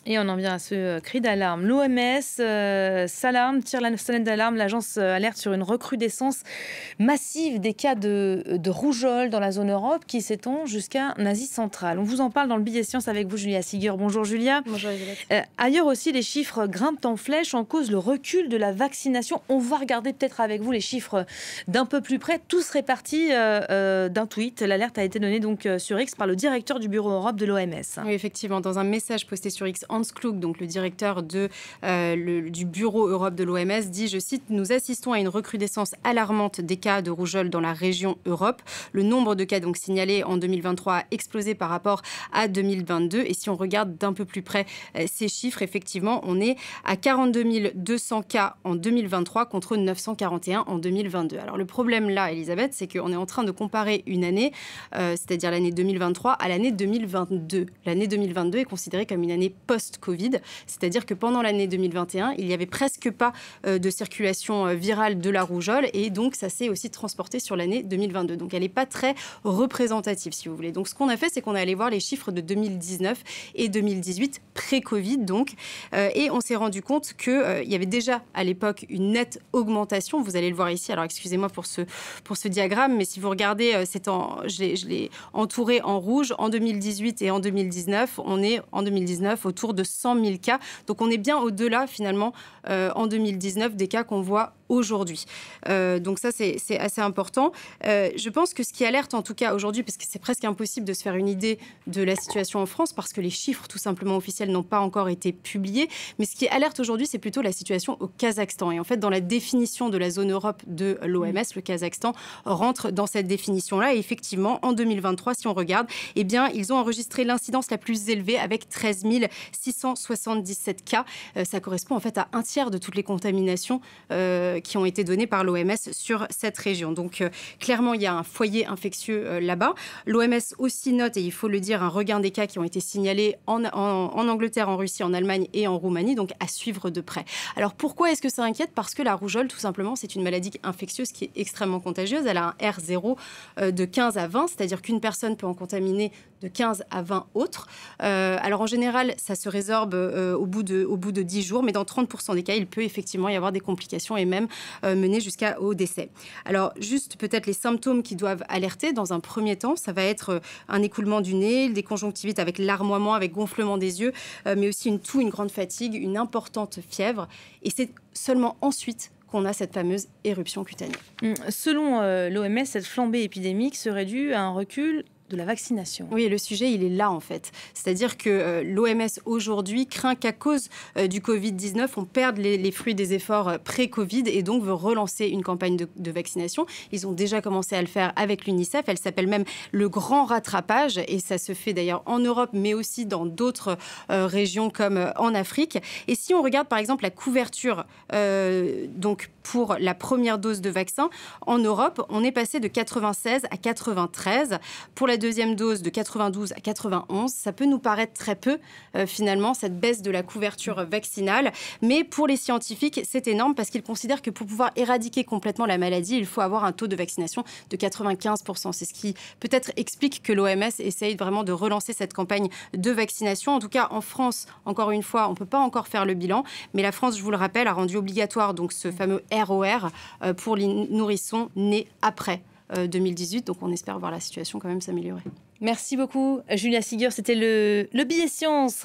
Et on en vient à ce cri d'alarme. L'OMS s'alarme, tire la sonnette d'alarme. L'agence alerte sur une recrudescence massive des cas de rougeole dans la zone Europe qui s'étend jusqu'à Asie centrale. On vous en parle dans le billet science avec vous, Julia Sigur. Bonjour Julia. Bonjour Elisabeth. Ailleurs aussi, les chiffres grimpent en flèche en cause le recul de la vaccination. On va regarder peut-être avec vous les chiffres d'un peu plus près. Tout serait parti d'un tweet. L'alerte a été donnée donc sur X par le directeur du bureau Europe de l'OMS. Oui, effectivement, dans un message posté sur X, Hans Klug, donc le directeur du bureau Europe de l'OMS, dit, je cite, « Nous assistons à une recrudescence alarmante des cas de rougeole dans la région Europe. Le nombre de cas donc signalés en 2023 a explosé par rapport à 2022. Et si on regarde d'un peu plus près ces chiffres, effectivement, on est à 42 200 cas en 2023 contre 941 en 2022. Alors le problème là, Elisabeth, c'est qu'on est en train de comparer une année, c'est-à-dire l'année 2023, à l'année 2022. L'année 2022 est considérée comme une année post-Covid, c'est-à-dire que pendant l'année 2021, il n'y avait presque pas de circulation virale de la rougeole et donc ça s'est aussi transporté sur l'année 2022. Donc elle n'est pas très représentative, si vous voulez. Donc ce qu'on a fait, c'est qu'on est allé voir les chiffres de 2019 et 2018, pré-Covid donc, et on s'est rendu compte qu'il y avait déjà à l'époque une nette augmentation. Vous allez le voir ici. Alors excusez-moi pour ce diagramme, mais si vous regardez, je l'ai entouré en rouge. En 2018 et en 2019, on est en 2019 autour de 100 000 cas. Donc on est bien au-delà finalement en 2019 des cas qu'on voit aujourd'hui. Donc ça, c'est assez important. Je pense que ce qui alerte en tout cas aujourd'hui, parce que c'est presque impossible de se faire une idée de la situation en France, parce que les chiffres tout simplement officiels n'ont pas encore été publiés, mais ce qui alerte aujourd'hui, c'est plutôt la situation au Kazakhstan. Et en fait, dans la définition de la zone Europe de l'OMS, le Kazakhstan rentre dans cette définition-là. Et effectivement, en 2023, si on regarde, eh bien, ils ont enregistré l'incidence la plus élevée avec 13 677 cas. Ça correspond en fait à un tiers de toutes les contaminations qui ont été données par l'OMS sur cette région. Donc, clairement, il y a un foyer infectieux là-bas. L'OMS aussi note, et il faut le dire, un regain des cas qui ont été signalés en Angleterre, en Russie, en Allemagne et en Roumanie, donc à suivre de près. Alors, pourquoi est-ce que ça inquiète? Parce que la rougeole, tout simplement, c'est une maladie infectieuse qui est extrêmement contagieuse. Elle a un R0 de 15 à 20, c'est-à-dire qu'une personne peut en contaminer de 15 à 20 autres. Alors, en général, ça se résorbe au bout de 10 jours, mais dans 30% des cas, il peut effectivement y avoir des complications et même mener jusqu'au décès. Alors, juste peut-être les symptômes qui doivent alerter dans un premier temps, ça va être un écoulement du nez, des conjonctivites avec larmoiement, avec gonflement des yeux, mais aussi une toux, une grande fatigue, une importante fièvre. Et c'est seulement ensuite qu'on a cette fameuse éruption cutanée. Selon l'OMS, cette flambée épidémique serait due à un recul de la vaccination. Oui, le sujet, il est là, en fait. C'est-à-dire que l'OMS, aujourd'hui, craint qu'à cause du Covid-19, on perde les fruits des efforts pré-Covid et donc veut relancer une campagne de vaccination. Ils ont déjà commencé à le faire avec l'UNICEF. Elle s'appelle même le Grand Rattrapage et ça se fait d'ailleurs en Europe, mais aussi dans d'autres régions comme en Afrique. Et si on regarde, par exemple, la couverture donc pour la première dose de vaccin, en Europe, on est passé de 96 à 93. Pour la deuxième dose, de 92 à 91. Ça peut nous paraître très peu, finalement, cette baisse de la couverture vaccinale. Mais pour les scientifiques, c'est énorme parce qu'ils considèrent que pour pouvoir éradiquer complètement la maladie, il faut avoir un taux de vaccination de 95%. C'est ce qui peut-être explique que l'OMS essaye vraiment de relancer cette campagne de vaccination. En tout cas, en France, encore une fois, on ne peut pas encore faire le bilan. Mais la France, je vous le rappelle, a rendu obligatoire donc, ce fameux ROR pour les nourrissons nés après 2018. Donc, on espère voir la situation quand même s'améliorer. Merci beaucoup, Julia Sigur. C'était le billet science.